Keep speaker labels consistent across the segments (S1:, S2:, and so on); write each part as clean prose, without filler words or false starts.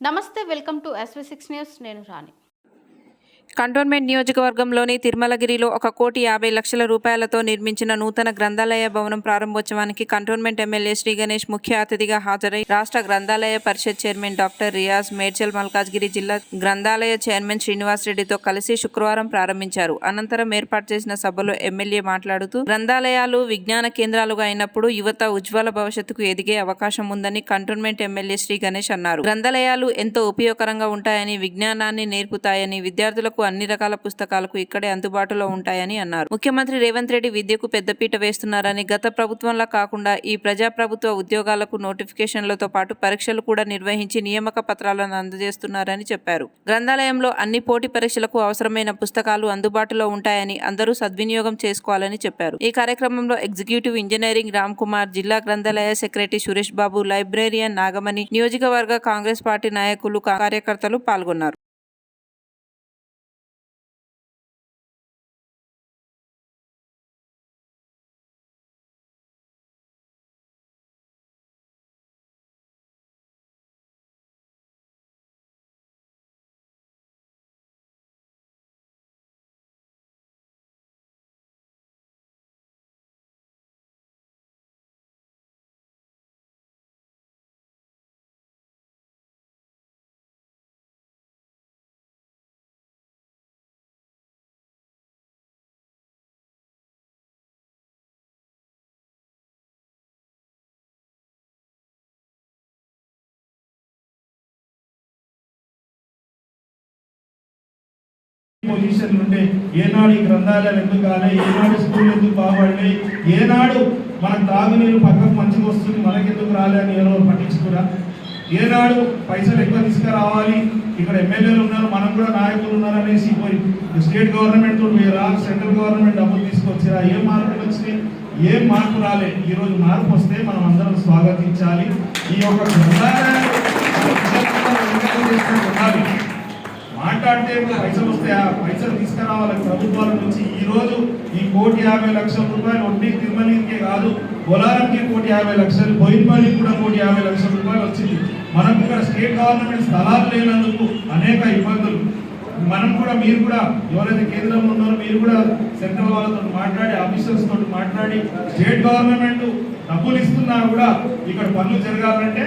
S1: నమస్తే, welcome to SV6 news. నేను రాణి.
S2: Cantonment నియోజకవర్గంలోని తిరుమలగిరిలో 1,50,00,000 రూపాయలతో నిర్మించిన నూతన గ్రంథాలయ భవనం ప్రారంభోత్సవానికి కంటోన్మెంట్ ఎమ్మెల్యే శ్రీ గణేష్ ముఖ్య అతిథిగా హాజరై రాష్ట్ర గ్రంథాలయ పరిషత్ చైర్మన్ డాక్టర్ రియాజ్, మేడ్చల్ మల్కాజ్గిరి జిల్లా గ్రంథాలయ చైర్మన్ శ్రీనివాస్ రెడ్డితో కలిసి శుక్రవారం ప్రారంభించారు. అనంతరం ఏర్పాటు చేసిన సభలో ఎమ్మెల్యే మాట్లాడుతూ గ్రంథాలయాలు విజ్ఞాన కేంద్రాలుగా అయినప్పుడు యువత ఉజ్వల భవిష్యత్తుకు ఎదిగే అవకాశం ఉందని కంటోన్మెంట్ ఎమ్మెల్యే శ్రీ గణేష్ అన్నారు. గ్రంథాలయాలు ఎంతో ఉపయోగకరంగా ఉంటాయని, విజ్ఞానాన్ని నేర్పుతాయని, విద్యార్థులకు అన్ని రకాల పుస్తకాలకు ఇక్కడే అందుబాటులో ఉంటాయని అన్నారు. ముఖ్యమంత్రి రేవంత్ రెడ్డి విద్యకు పెద్దపీట వేస్తున్నారని, గత ప్రభుత్వంలా కాకుండా ఈ ప్రజాప్రభుత్వ ఉద్యోగాలకు నోటిఫికేషన్లతో పాటు పరీక్షలు కూడా నిర్వహించి నియామక పత్రాలను అందజేస్తున్నారని చెప్పారు. గ్రంథాలయంలో అన్ని పోటీ పరీక్షలకు అవసరమైన పుస్తకాలు అందుబాటులో ఉంటాయని, అందరూ సద్వినియోగం చేసుకోవాలని చెప్పారు. ఈ కార్యక్రమంలో ఎగ్జిక్యూటివ్ ఇంజనీరింగ్ రామ్ కుమార్, జిల్లా గ్రంథాలయ సెక్రటరీ సురేష్ బాబు, లైబ్రేరియన్ నాగమణి, నియోజకవర్గ కాంగ్రెస్ పార్టీ నాయకులు, కార్యకర్తలు పాల్గొన్నారు.
S3: పొజిషన్ ఉండే ఏనాడు ఈ గ్రంథాలయాలు ఎందుకు కాలే, ఏనాడు స్కూల్ ఎందుకు బాగుపడలే, ఏనాడు మన తాగునీరు పక్కకు మంచిగా వస్తుంది మనకెందుకు రాలే అని ఎవరు పట్టించుకురా. ఏనాడు పైసలు ఎక్కువ తీసుకురావాలి, ఇక్కడ ఎమ్మెల్యేలు ఉన్నారు, మనం కూడా నాయకులు ఉన్నారు అనేసి పోయి స్టేట్ గవర్నమెంట్ తోటి వేరా, సెంట్రల్ గవర్నమెంట్ డబ్బులు తీసుకొచ్చిరా, ఏం మార్పులు వచ్చినాయి, ఏం మార్పు రాలే. ఈరోజు మార్పు వస్తే మనం అందరం స్వాగతించాలి. ఈ యొక్క గ్రంథాలయాలు మాట్లాడితే పైసలు వస్తే ఆ పైసలు తీసుకురావాలి ప్రభుత్వాల నుంచి. ఈ రోజు ఈ 1,50,00,000 రూపాయలు వడ్డీ తిరుమలకే కాదు, పోలారంకి 1,50,00,000, బోయిన్పల్లికి కూడా 1,50,00,000 రూపాయలు వచ్చింది. మనకు ఇక్కడ స్టేట్ గవర్నమెంట్ స్థలాలు లేనందుకు అనేక ఇబ్బందులు. మనం కూడా, మీరు కూడా ఎవరైతే కేంద్రంలో ఉన్నారో మీరు కూడా సెంట్రల్ వాళ్ళతో మాట్లాడి, ఆఫీసర్స్ తోటి మాట్లాడి, స్టేట్ గవర్నమెంట్ డబ్బులు ఇస్తున్నా కూడా ఇక్కడ పనులు జరగాలంటే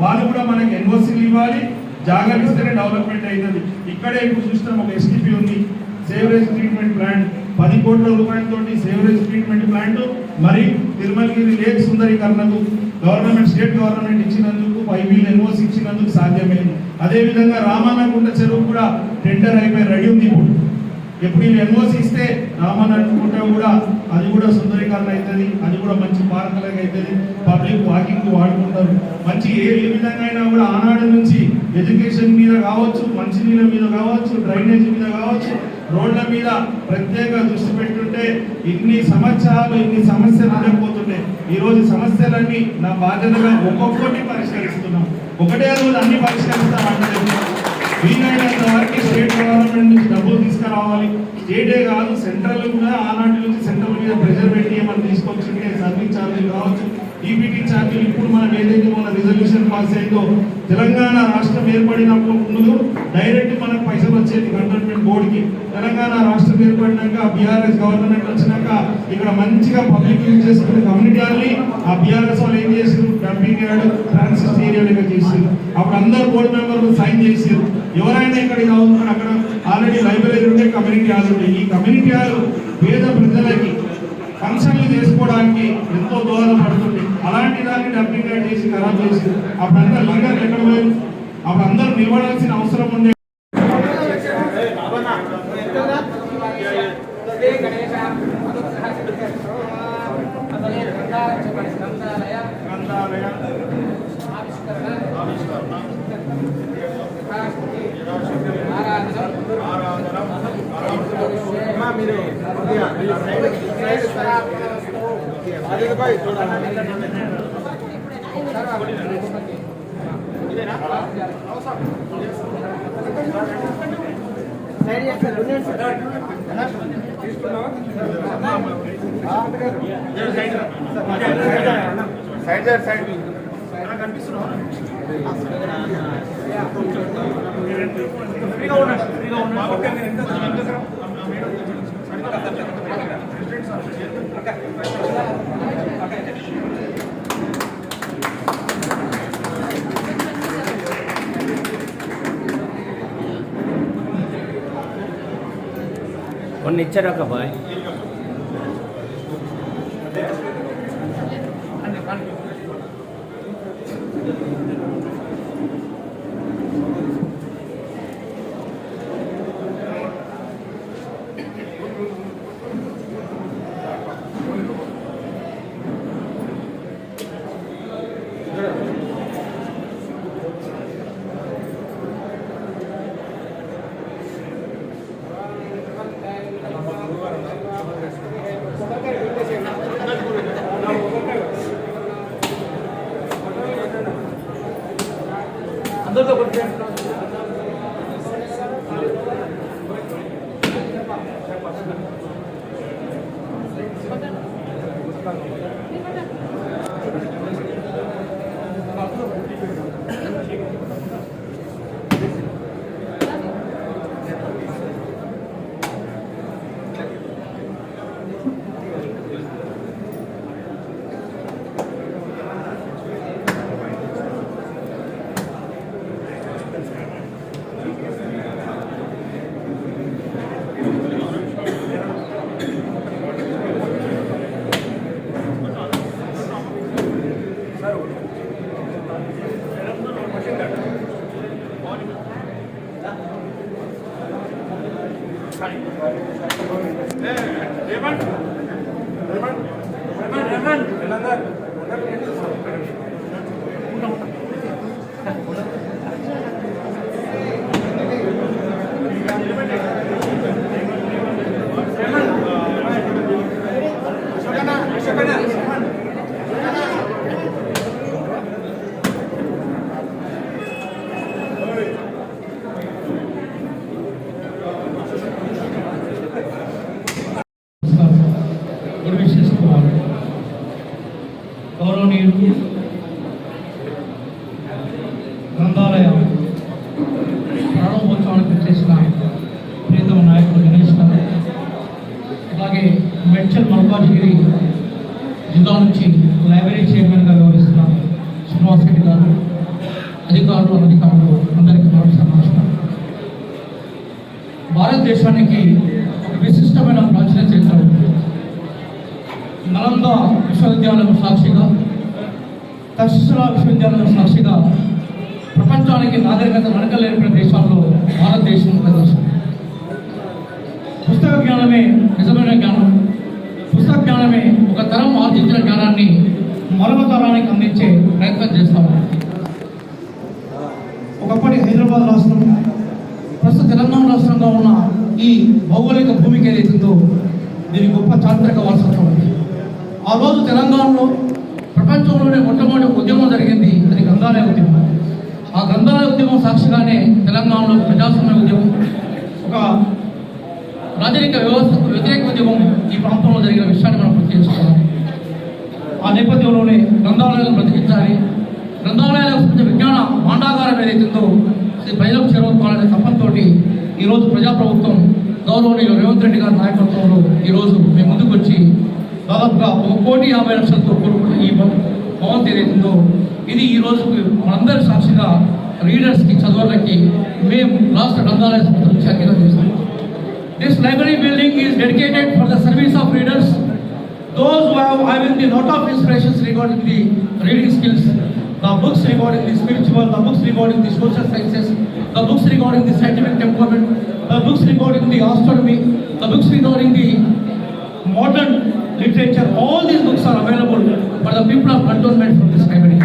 S3: వాళ్ళు కూడా మనకి ఎన్ఓసీలు ఇవ్వాలి, జాగ్రత్త ఇస్తేనే డెవలప్మెంట్ అవుతుంది. ఇక్కడే ఇప్పుడు చూస్తాం, ఒక ఎస్టీపీ ఉంది, సేవరేజ్ ట్రీట్మెంట్ ప్లాంట్, 10 కోట్ల రూపాయలతోటి సేవరేజ్ ట్రీట్మెంట్ ప్లాంట్. మరి తిరుమలగిరి లేక్ సుందరీకరణకు గవర్నమెంట్, స్టేట్ గవర్నమెంట్ ఇచ్చినందుకు, 5 బిలియన్ ఎన్ఓసి ఇచ్చినందుకు సాధ్యమైంది. అదేవిధంగా రామానగుంట చెరువు కూడా టెండర్ అయిపోయి రెడీ ఉంది. ఇప్పుడు వీళ్ళు ఎన్ఓసి ఇస్తే రామానగుంట కూడా అది కూడా సుందరీకరణ అవుతుంది, అది కూడా మంచి పార్కులుగా అవుతుంది, పబ్లిక్ వాకింగ్ వాడుకుంటారు. మంచి ఏ విధంగా అయినా కూడా ఆనాడు నుంచి ఎడ్యుకేషన్ మీద కావచ్చు, మంచినీళ్ళ మీద కావచ్చు, డ్రైనేజ్ మీద కావచ్చు, రోడ్ల మీద ప్రత్యేక దృష్టి పెట్టుంటే ఇన్ని సంవత్సరాలు ఇన్ని సమస్యలు ఉండకపోతుంటే ఈరోజు సమస్యలన్నీ నా బాధ్యతగా ఒక్కొక్కటి పరిష్కరిస్తున్నాం. ఒకటే రోజు అన్ని పరిష్కరిస్తామంటే వీలైనంత వరకు స్టేట్ గవర్నమెంట్ నుంచి డబ్బులు తీసుకురావాలి. స్టేటే కాదు, సెంట్రల్ కూడా ఆనాటి నుంచి సెంట్రల్ మీద ప్రెజర్ పెట్టి మనం తీసుకొచ్చింటే సర్వీస్ ఛార్జీలు కావచ్చు, ఈపీటీ ఛార్జీలు. ఇప్పుడు మనం ఏదైతే మన రిజల్యూషన్ పాస్ అయిందో, తెలంగాణ రాష్ట్రం ఏర్పడినప్పుడు ముందు డైరెక్ట్ మనకు పైసలు వచ్చేది కంటోన్మెంట్ బోర్డుకి. తెలంగాణ రాష్ట్రం ఏర్పడినాక, బీఆర్ఎస్ గవర్నమెంట్ వచ్చినాక ఇక్కడ మంచిగా పబ్లిక్ యూజ్ చేసుకునే కమ్యూనిటీ వాళ్ళని ఆ బీఆర్ఎస్ వాళ్ళు ఏం చేసారు, డంపింగ్ యార్డ్, ట్రాన్సిస్ట్ ఏరియాలుగా చేసారు. అప్పుడు అందరు బోర్డు మెంబర్లు సైన్ చేసారు. ఎవరైనా ఇక్కడ చదువుతున్నారు, అక్కడ ఆల్రెడీ లైబ్రరీ ఉంటే కమ్యూనిటీ హాల్ ఉంటాయి. ఈ కమ్యూనిటీ హాల్ పేద ప్రజలకి ఫంక్షన్లు చేసుకోవడానికి ఎంతో దోహదపడుతుంది. అలాంటి దాన్ని డంపింగ్ యార్డ్ చేసి ఖరాబ్ చేసి అప్పుడు అందరూ లీడర్లు ఎక్కడ పోయారు, అప్పుడు అందరూ నిలబడాల్సిన అవసరం ఉండే. సైడ్
S4: కొన్ని ఇచ్చారు ఒక బాయ్. అందరితో కొంచెం
S5: గౌరవనీయులు గ్రంథాలయ ప్రారంభోత్సవానికి చేసిన ప్రీతమ నాయకుడు గణేష్ గారు, అలాగే మెడ్చల్ మల్కాజ్గిరి జిల్లా నుంచి లైబ్రరీ చైర్మన్గా వ్యవహరిస్తున్న శ్రీనివాస్ రెడ్డి గారు, అధికారులు అనధికారులు అందరికీ మరొకసారి నమస్కారం. భారతదేశానికి ఒక విశిష్టమైన ప్రాచీన చరిత్ర ఉంది. నలంద విశ్వవిద్యాలయం సాక్షిగా, తక్షశిలా విశ్వవిద్యాలయం సాక్షిగా ప్రపంచానికి నాగరికత వెనకలేని దేశాల్లో భారతదేశం ఒక దేశం. పుస్తక జ్ఞానమే నిజమైన జ్ఞానం. పుస్తక జ్ఞానమే ఒక తరం ఆర్జించిన జ్ఞానాన్ని మరొక తరానికి అందించే ప్రయత్నం చేస్తాము. ఒకప్పటి హైదరాబాద్ రాష్ట్రం, ప్రస్తుత తెలంగాణ రాష్ట్రంగా ఉన్న ఈ భౌగోళిక భూమికి ఏదైతుందో దీని గొప్ప చారిత్రక వారసత్వం ఉంది. ఆ రోజు తెలంగాణలో ప్రపంచంలోనే మొట్టమొదటి ఉద్యమం జరిగింది, అది గ్రంథాలయ ఉద్యమం. ఆ గ్రంథాలయ ఉద్యమం సాక్షిగానే తెలంగాణలో ప్రజాస్వామ్య ఉద్యమం, ఒక రాజరిక వ్యవస్థకు వ్యతిరేక ఉద్యమం ఈ ప్రాంతంలో జరిగిన విషయాన్ని మనం గుర్తు చేసుకోవాలి. ఆ నేపథ్యంలోనే గ్రంథాలయాలను బ్రతికించాలి, గ్రంథాలయాలకు విజ్ఞాన భాండాగారం ఏదైతుందో ప్రజలకు చేరుకోవాలనే తప్పంతో ఈరోజు ప్రజాప్రభుత్వం గౌరవనీయులు రేవంత్ రెడ్డి గారి నాయకత్వంలో ఈరోజు మేము ముందుకు వచ్చి దాదాపుగా 1,50,00,000తో కూడుకున్న ఈ భవంతి ఏదైతుందో ఇది ఈరోజు మనందరి సాక్షిగా రీడర్స్కి, చదువులకి మేము రాష్ట్ర గ్రంథాలయ సంస్థ నుంచి అంకితం చేస్తాం. This library building is dedicated for the service of readers, those who have having the lot of inspirations regarding the reading skills, the books regarding the spiritual, the books regarding the social sciences, the books regarding the scientific temperament, the books regarding the astronomy, the books regarding the modern literature. All these books are available for the people of cantonment from this library.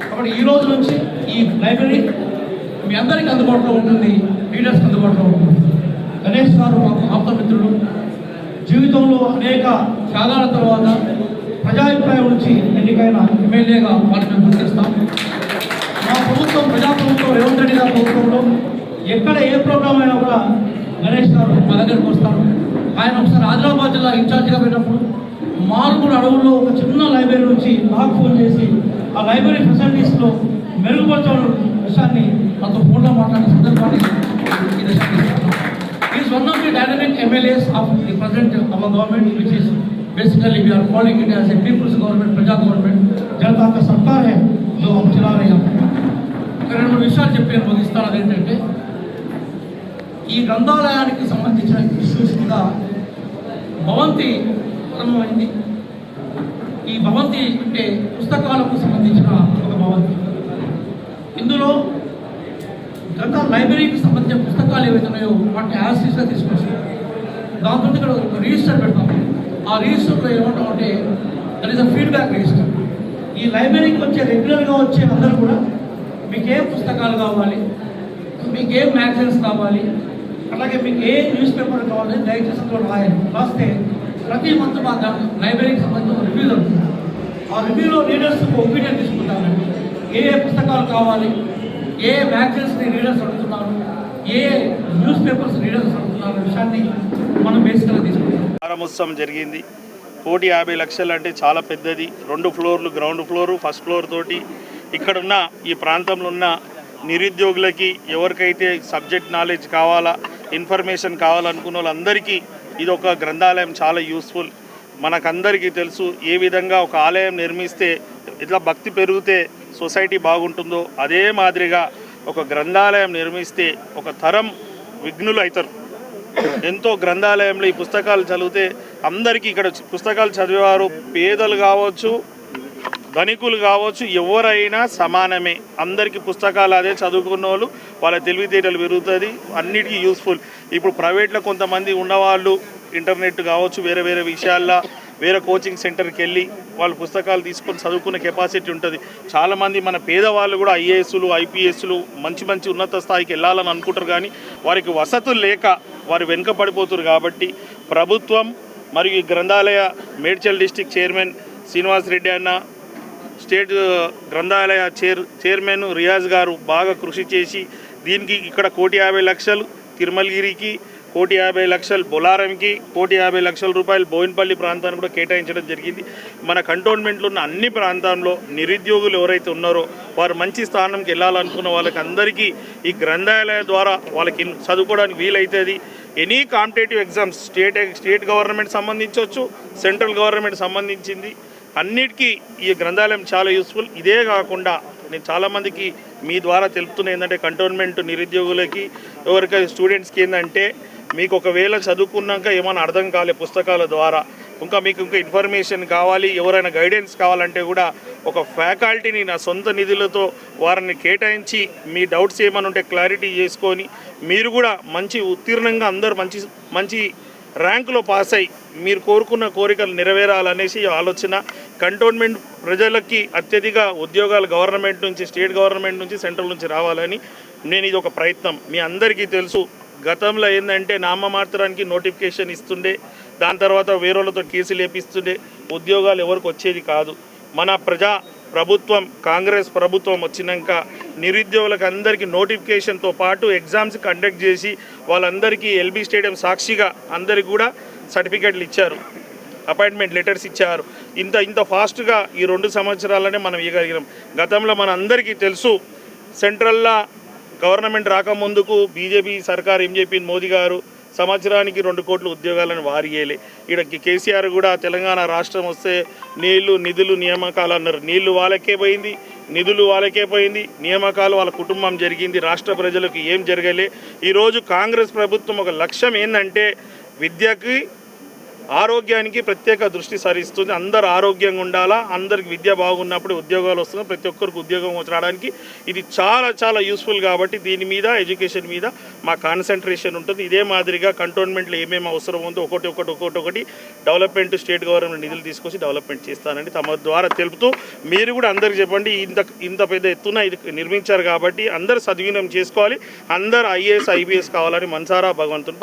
S5: కాబట్టి ఈ రోజు నుంచి ఈ library మీ అందరికీ అందుబాటులో ఉంటుంది, రీడర్స్కి అందుబాటులో ఉంటుంది. గణేష్ గారు మాకు ఆప్తమిత్రుడు. జీవితంలో అనేక త్యాగాల తర్వాత ప్రజాభిప్రాయం నుంచి ఎన్నికైన ఎమ్మెల్యేగా వారిని మేము గుర్తిస్తాం. మా ప్రభుత్వం, ప్రజాప్రభుత్వం, రేవంత్ రెడ్డి గారి ప్రభుత్వంలో ఎక్కడ ఏ ప్రోగ్రాం అయినా కూడా గణేష్ గారు మా దగ్గరికి వస్తారు. ఆయన ఒకసారి ఆదిలాబాద్ జిల్లా ఇన్ఛార్జిగా పెట్టినప్పుడు మారుమూల అడవుల్లో ఒక చిన్న లైబ్రరీ నుంచి నాకు ఫోన్ చేసి ఆ లైబ్రరీ ఫెసిలిటీస్లో మెరుగుపరచడం విషయాన్ని నాతో ఫోన్లో మాట్లాడిన సందర్భాన్ని ఈ దశ is one of the dynamic MLAs of the present our government which is basically we are calling it as a people's government, प्रजा गवर्नमेंट, जनता का सरकार है जो हम चला रहे हैं. రెండు విషయాలు చెప్పి నేను ముగిస్తాను. అదేంటంటే ఈ గ్రంథాలయానికి సంబంధించిన ఇష్యూస్ కింద భవంతి ప్రారంభమైంది. ఈ భవంతి అంటే పుస్తకాలకు సంబంధించిన ఒక భవంతి. ఇందులో గ్రంథ లైబ్రరీకి సంబంధించిన పుస్తకాలు ఏవైతే ఉన్నాయో వాటిని యాసిస్గా తీసుకొస్తాం. దాంతో ఇక్కడ ఒక రిజిస్టర్ పెడతాం. ఆ రిజిస్టర్లో ఏమంటామంటే that is a feedback register. ఈ లైబ్రరీకి వచ్చే రెగ్యులర్గా వచ్చే అందరూ కూడా మీకు ఏ పుస్తకాలు కావాలి, మీకు ఏ మ్యాగజైన్స్ కావాలి, అలాగే మీకు ఏ న్యూస్ పేపర్ కావాలి దయచేసి అందులో రాస్తే ప్రతి మంత్ మా లైబ్రరీకి సంబంధించిన రివ్యూ జరుగుతుంది. ఆ రివ్యూలో రీడర్స్ ఒపీనియన్ తీసుకుంటారండి. ఏ ఏ పుస్తకాలు కావాలి, ఏ మ్యాగజైన్స్ని రీడర్స్ అడుగుతున్నారు, ఏ న్యూస్ పేపర్స్ రీడర్స్ అడుగుతున్నారు విషయాన్ని మనం బేసిక్గా తీసుకుంటాం.
S6: ప్రారంభోత్సవం జరిగింది. 1,50,00,000 అంటే చాలా పెద్దది. 2 ఫ్లోర్లు, గ్రౌండ్ ఫ్లోరు, ఫస్ట్ ఫ్లోర్ తోటి ఇక్కడున్న ఈ ప్రాంతంలో ఉన్న నిరుద్యోగులకి ఎవరికైతే సబ్జెక్ట్ నాలెడ్జ్ కావాలా, ఇన్ఫర్మేషన్ కావాలనుకున్న వాళ్ళందరికీ ఇది ఒక గ్రంథాలయం చాలా యూస్ఫుల్. మనకందరికీ తెలుసు ఏ విధంగా ఒక ఆలయం నిర్మిస్తే ఇట్లా భక్తి పెరిగితే సొసైటీ బాగుంటుందో అదే మాదిరిగా ఒక గ్రంథాలయం నిర్మిస్తే ఒక తరం విఘ్నులు అవుతారు. ఎంతో గ్రంథాలయంలో ఈ పుస్తకాలు చదివితే అందరికీ ఇక్కడ పుస్తకాలు చదివేవారు పేదలు కావచ్చు, ధనికులు కావచ్చు, ఎవరైనా సమానమే. అందరికీ పుస్తకాలు అదే చదువుకున్న వాళ్ళు వాళ్ళ తెలివితేటలు పెరుగుతుంది, అన్నిటికీ యూస్ఫుల్. ఇప్పుడు ప్రైవేట్లో కొంతమంది ఉన్నవాళ్ళు ఇంటర్నెట్ కావచ్చు వేరే వేరే విషయాల్లో వేరే కోచింగ్ సెంటర్కి వెళ్ళి వాళ్ళు పుస్తకాలు తీసుకొని చదువుకునే కెపాసిటీ ఉంటుంది. చాలామంది మన పేదవాళ్ళు కూడా ఐఏఎస్లు, ఐపీఎస్లు మంచి మంచి ఉన్నత స్థాయికి వెళ్ళాలని అనుకుంటారు, కానీ వారికి వసతులు లేక వారు వెనుకపడిపోతారు. కాబట్టి ప్రభుత్వం మరియు ఈ గ్రంథాలయ మేడ్చల్ డిస్టిక్ చైర్మన్ శ్రీనివాస్ రెడ్డి అన్న, స్టేట్ గ్రంథాలయ చైర్మన్ రియాజ్ గారు బాగా కృషి చేసి దీనికి ఇక్కడ 1,50,00,000 తిరుమలగిరికి, 1,50,00,000 బొలారంకి, 1,50,00,000 రూపాయలు బోయినపల్లి ప్రాంతాన్ని కూడా కేటాయించడం జరిగింది. మన కంటోన్మెంట్లో ఉన్న అన్ని ప్రాంతాల్లో నిరుద్యోగులు ఎవరైతే ఉన్నారో వారు మంచి స్థానంకి వెళ్ళాలనుకున్న వాళ్ళకి అందరికీ ఈ గ్రంథాలయం ద్వారా వాళ్ళకి చదువుకోవడానికి వీలవుతుంది. Any competitive exams state government సంబంధించవచ్చు, సెంట్రల్ గవర్నమెంట్ సంబంధించింది అన్నిటికీ ఈ గ్రంథాలయం చాలా యూస్ఫుల్. ఇదే కాకుండా నేను చాలామందికి మీ ద్వారా తెలుపుతున్నా ఏంటంటే కంటోన్మెంట్ నిరుద్యోగులకి ఎవరికైనా స్టూడెంట్స్కి ఏంటంటే మీకు ఒకవేళ చదువుకున్నాక ఏమైనా అర్థం కాలే పుస్తకాల ద్వారా మీకు ఇంకా ఇన్ఫర్మేషన్ కావాలి, ఎవరైనా గైడెన్స్ కావాలంటే కూడా ఒక ఫ్యాకల్టీని నా సొంత నిధులతో వారిని కేటాయించి మీ డౌట్స్ ఏమైనా ఉంటే క్లారిటీ చేసుకొని మీరు కూడా మంచి ఉత్తీర్ణంగా అందరూ మంచి మంచి ర్యాంకులో పాస్ అయ్యి మీరు కోరుకున్న కోరికలు నెరవేరాలనేసి ఆలోచన. కంటోన్మెంట్ ప్రజలకి అత్యధిక ఉద్యోగాలు గవర్నమెంట్ నుంచి, స్టేట్ గవర్నమెంట్ నుంచి, సెంట్రల్ నుంచి రావాలని నేను ఇది ఒక ప్రయత్నం. మీ అందరికీ తెలుసు గతంలో ఏంటంటే నామమాత్రానికి నోటిఫికేషన్ ఇస్తుండే, దాని తర్వాత వేరేలతో కేసులు వేపిస్తుండే, ఉద్యోగాలు ఎవరికి వచ్చేది కాదు. మన ప్రభుత్వం కాంగ్రెస్ ప్రభుత్వం వచ్చినాక నిరుద్యోగులకు అందరికీ నోటిఫికేషన్తో పాటు ఎగ్జామ్స్ కండక్ట్ చేసి వాళ్ళందరికీ ఎల్బీ స్టేడియం సాక్షిగా అందరికీ కూడా సర్టిఫికెట్లు ఇచ్చారు, అపాయింట్మెంట్ లెటర్స్ ఇచ్చారు. ఇంత ఫాస్ట్గా ఈ 2 సంవత్సరాలనే మనం ఇవ్వగలిగినాం. గతంలో మన అందరికీ తెలుసు సెంట్రల్లో గవర్నమెంట్ రాకముందుకు బీజేపీ సర్కార్ ఏం చెప్పింది, మోదీ గారు సంవత్సరానికి 2 కోట్ల ఉద్యోగాలను వారియేలే. ఇక్కడ కేసీఆర్ కూడా తెలంగాణ రాష్ట్రం వస్తే నీళ్లు, నిధులు, నియామకాలు అన్నారు. నీళ్లు వాళ్ళకే పోయింది, నిధులు వాళ్ళకే పోయింది, నియామకాలు వాళ్ళ కుటుంబం జరిగింది, రాష్ట్ర ప్రజలకు ఏం జరగలే. ఈరోజు కాంగ్రెస్ ప్రభుత్వం ఒక లక్ష్యం ఏంటంటే విద్యకి, ఆరోగ్యానికి ప్రత్యేక దృష్టి సారిస్తుంది. అందరు ఆరోగ్యంగా ఉండాలా, అందరికి విద్య బాగున్నప్పుడు ఉద్యోగాలు వస్తున్నాయి, ప్రతి ఒక్కరికి ఉద్యోగం రావడానికి ఇది చాలా చాలా యూస్ఫుల్. కాబట్టి దీని మీద ఎడ్యుకేషన్ మీద మా కాన్సన్ట్రేషన్ ఉంటుంది. ఇదే మాదిరిగా కంటోన్మెంట్లో ఏమేమి అవసరం ఉందో ఒకటి డెవలప్మెంట్ స్టేట్ గవర్నమెంట్ నిధులు తీసుకొచ్చి డెవలప్మెంట్ చేస్తానని తమ ద్వారా తెలుపుతూ మీరు కూడా అందరికి చెప్పండి. ఇంత పెద్ద ఎత్తున ఇది నిర్మించారు కాబట్టి అందరు సద్వినియోగం చేసుకోవాలి. అందరు ఐఏఎస్, ఐపీఎస్ కావాలని మనసారా భగవంతుని